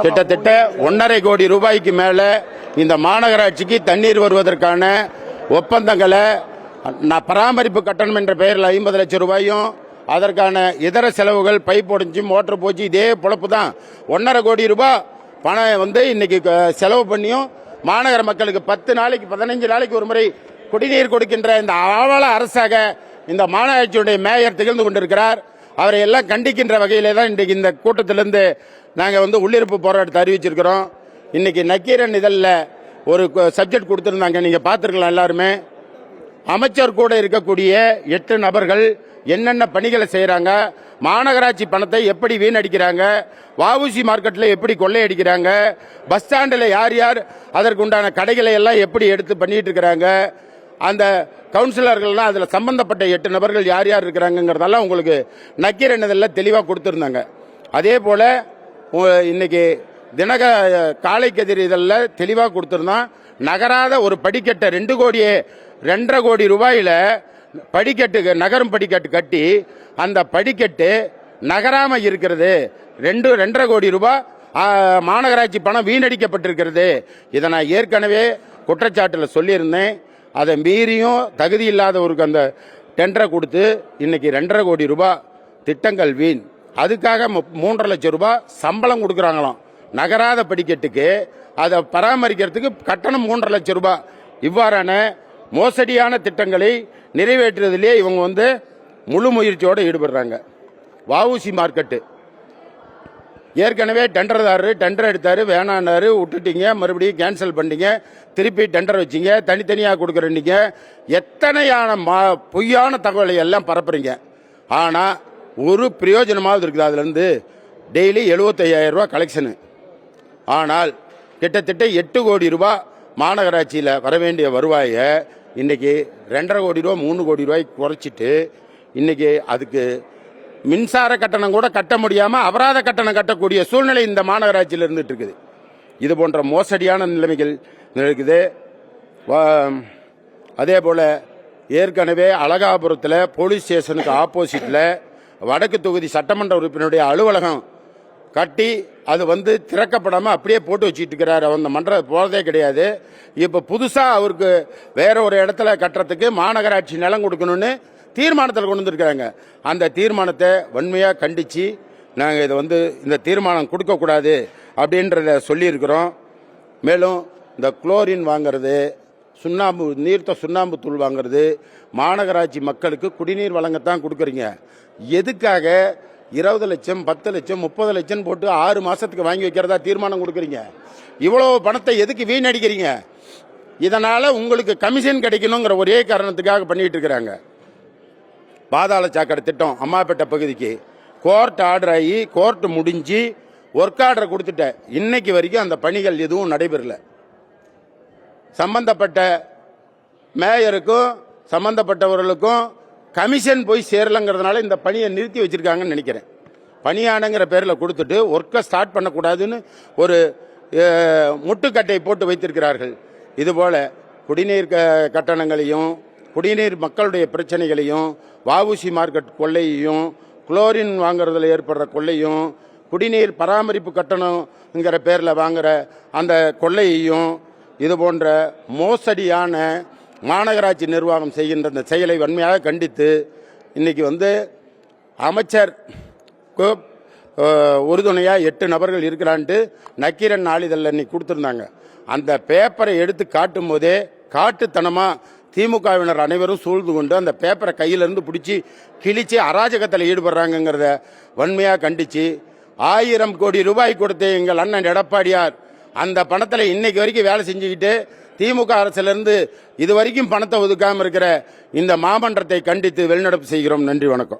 கிட்டத்தட்ட 1.5 கோடி ரூபாய்க்கு மேல இந்த மாநகராட்சிக்கு தண்ணீர் வருவதற்கான ஒப்பந்தங்களை பராமரிப்பு கட்டணம் என்ற பெயரில் 50 லட்சம் ரூபாயும் அதற்கான இதர செலவுகள் பைப் உடைஞ்சு மோட்டர் போச்சு இதே பொழப்பு தான். 1.5 கோடி ரூபாய் பணம் இன்னைக்கு செலவு பண்ணியும் மாநகர மக்களுக்கு 10 நாளைக்கு 15 நாளைக்கு ஒரு முறை குடிநீர் கொடுக்கின்ற இந்த ஆவல அரசாக இந்த மாநகராட்சியுடைய மேயர் திகழ்ந்து கொண்டிருக்கிறார். அவரை எல்லாம் கண்டிக்கின்ற வகையிலே தான் இன்றைக்கு இந்த கூட்டத்திலிருந்து நாங்கள் உள்ளிருப்பு போராட்டத்தை அறிவிச்சிருக்கிறோம். இன்னைக்கு நக்கீரன் இதழில் ஒரு சப்ஜெக்ட் கொடுத்திருந்தாங்க, நீங்க பார்த்திருக்கலாம் எல்லாருமே. அமைச்சர் கூட இருக்கக்கூடிய 8 நபர்கள் என்னென்ன பணிகளை செய்யறாங்க, மாநகராட்சி பணத்தை எப்படி வீணடிக்கிறாங்க, வஉசி மார்க்கெட்ல எப்படி கொள்ளையடிக்கிறாங்க, பஸ் ஸ்டாண்டில் யார் யார் அதற்கு உண்டான கடைகளை எல்லாம் எப்படி எடுத்து பண்ணிட்டு இருக்கிறாங்க, அந்த கவுன்சிலர்கள்லாம் அதில் சம்பந்தப்பட்ட 8 நபர்கள் யார் யார் இருக்கிறாங்கிறதெல்லாம் உங்களுக்கு நக்கீரன் இதழில் தெளிவாக கொடுத்திருந்தாங்க. அதே போல இன்னைக்கு தினக காலை கதிர் இதழில் தெளிவாக கொடுத்திருந்தான். நகராத ஒரு படிக்கட்டை 2.5 கோடி ரூபாயில படிக்கட்டு நகரும் படிக்கட்டு கட்டி அந்த படிக்கட்டு நகராம இருக்கிறது. 2.5 கோடி ரூபாய் மாநகராட்சி பணம் வீணடிக்கப்பட்டிருக்கிறது. இதை நான் ஏற்கனவே குற்றச்சாட்டில் சொல்லியிருந்தேன். அதை மீறியும் தகுதி இல்லாதவருக்கு அந்த டெண்டரை கொடுத்து இன்னைக்கு 2.5 கோடி ரூபாய் திட்டங்கள் வீண். அதுக்காக 3.5 லட்சம் ரூபாய் சம்பளம் கொடுக்கறாங்களாம். நகராத படிக்கட்டுக்கு அதை பராமரிக்கிறதுக்கு கட்டணம் 3.5 லட்சம் ரூபாய். இவ்வாறான மோசடியான திட்டங்களை நிறைவேற்றுவதிலே இவங்க முழு முயற்சியோடு ஈடுபடுறாங்க. வஉசி மார்க்கெட்டு ஏற்கனவே டெண்டர் எடுத்தாரு, வேணான்னாரு, விட்டுட்டீங்க, மறுபடியும் கேன்சல் பண்ணீங்க, திருப்பி டெண்டர் வச்சீங்க, தனித்தனியாக கொடுக்குறீங்க. எத்தனையான பொய்யான தகவலை எல்லாம் பரப்புறீங்க. ஆனா ஒரு பிரயோஜனமாவது இருக்குது. அதுல இருந்து டெய்லி 75,000 ரூபாய் கலெக்ஷனு. ஆனால் கிட்டத்தட்ட 8 கோடி ரூபாய் மாநகராட்சியில் வர வேண்டிய வருவாயை இன்னைக்கு 2.5 கோடி ரூபாய் 3 கோடி ரூபாய்க்கு குறைச்சிட்டு இன்னைக்கு அதுக்கு மின்சார கட்டணம் கூட கட்ட முடியாம அபராத கட்டணம் கட்டக்கூடிய சூழ்நிலை இந்த மாநகராட்சியில் இருந்துட்டு இருக்குது. இது போன்ற மோசடியான நிலைமைகள் இருக்குது. அதே போல ஏற்கனவே அழகாபுரத்தில் போலீஸ் ஸ்டேஷனுக்கு ஆப்போசிட்ல வடக்கு தொகுதி சட்டமன்ற உறுப்பினருடைய அலுவலகம் கட்டி அது திறக்கப்படாம அப்படியே போட்டு வச்சுட்டு இருக்கிறார். அந்த மன்றம் போறதே கிடையாது. இப்ப புதுசா அவருக்கு வேற ஒரு இடத்துல கட்டுறதுக்கு மாநகராட்சி நிலம் கொடுக்கணும்னு தீர்மானத்தில் கொண்டு வந்திருக்காங்க. அந்த தீர்மானத்தை வன்மையா கண்டிச்சு நாங்க இதை இந்த தீர்மானம் கொடுக்க கூடாது அப்படின்றத சொல்லி இருக்கிறோம். மேலும் இந்த குளோரின் வாங்குறது, சுண்ணாம்பு நீர்த்த சுண்ணாம்பு தூள் வாங்குறது மாநகராட்சி மக்களுக்கு குடிநீர் வழங்கத்தான் கொடுக்கறீங்க. எதுக்காக 20 லட்சம் 10 லட்சம் 30 லட்சம் போட்டு 6 மாசத்துக்கு வாங்கி வைக்கிறதா தீர்மானம் கொடுக்கறீங்க? இவ்வளவு பணத்தை எதுக்கு வீணடிக்கிறீங்க? இதனால உங்களுக்கு கமிஷன் கிடைக்கணுங்கிற ஒரே காரணத்துக்காக பண்ணிட்டு இருக்கிறாங்க. பாதாள சாக்கடை திட்டம் அம்மாப்பேட்டை பகுதிக்கு கோர்ட் ஆர்டர் ஆகி கோர்ட் முடிஞ்சு ஒர்க் ஆர்டர் கொடுத்துட்ட இன்னைக்கு வரைக்கும் அந்த பணிகள் எதுவும் நடைபெறல. சம்பந்தப்பட்ட மேயருக்கும் சம்பந்தப்பட்டவர்களுக்கும் கமிஷன் போய் சேரலங்கிறதுனால இந்த பணியை நிறுத்தி வச்சிருக்காங்கன்னு நினைக்கிறேன். பணியானங்கிற பேரில் கொடுத்துட்டு ஒர்க்கை ஸ்டார்ட் பண்ணக்கூடாதுன்னு ஒரு முட்டுக்கட்டை போட்டு வைத்திருக்கிறார்கள். இதுபோல குடிநீர் கட்டணங்களையும் குடிநீர் மக்களுடைய பிரச்சனைகளையும் வஉசி மார்க்கெட் கொள்ளையையும் குளோரின் வாங்குறதுல ஏற்படுற கொள்ளையும் குடிநீர் பராமரிப்பு கட்டணங்கிற பேரில் வாங்குற அந்த கொள்ளையையும் இது போன்ற மோசடியான மாநகராட்சி நிர்வாகம் செய்கின்ற இந்த செயலை வன்மையாக கண்டித்து இன்னைக்கு அமைச்சர் உறுதுணையா 8 நபர்கள் இருக்கிறான்ட்டு நக்கீரன் நாளிதழில் இன்னைக்கு கொடுத்திருந்தாங்க. அந்த பேப்பரை எடுத்து காட்டும் போதே காட்டுத்தனமா திமுகவினர் அனைவரும் சூழ்ந்து கொண்டு அந்த பேப்பரை கையிலிருந்து பிடிச்சி கிழிச்சு அராஜகத்தில் ஈடுபடுறாங்கிறத வன்மையாக கண்டிச்சு 1000 கோடி ரூபாய் கொடுத்த எங்கள் அண்ணன் எடப்பாடியார் அந்த பணத்தில் இன்னைக்கு வரைக்கும் வேலை செஞ்சுக்கிட்டு திமுக அரசிலிருந்து இதுவரைக்கும் பணத்தை ஒதுக்காம இருக்கிற இந்த மாமன்றத்தை கண்டித்து வெளிநடப்பு செய்கிறோம். நன்றி, வணக்கம்.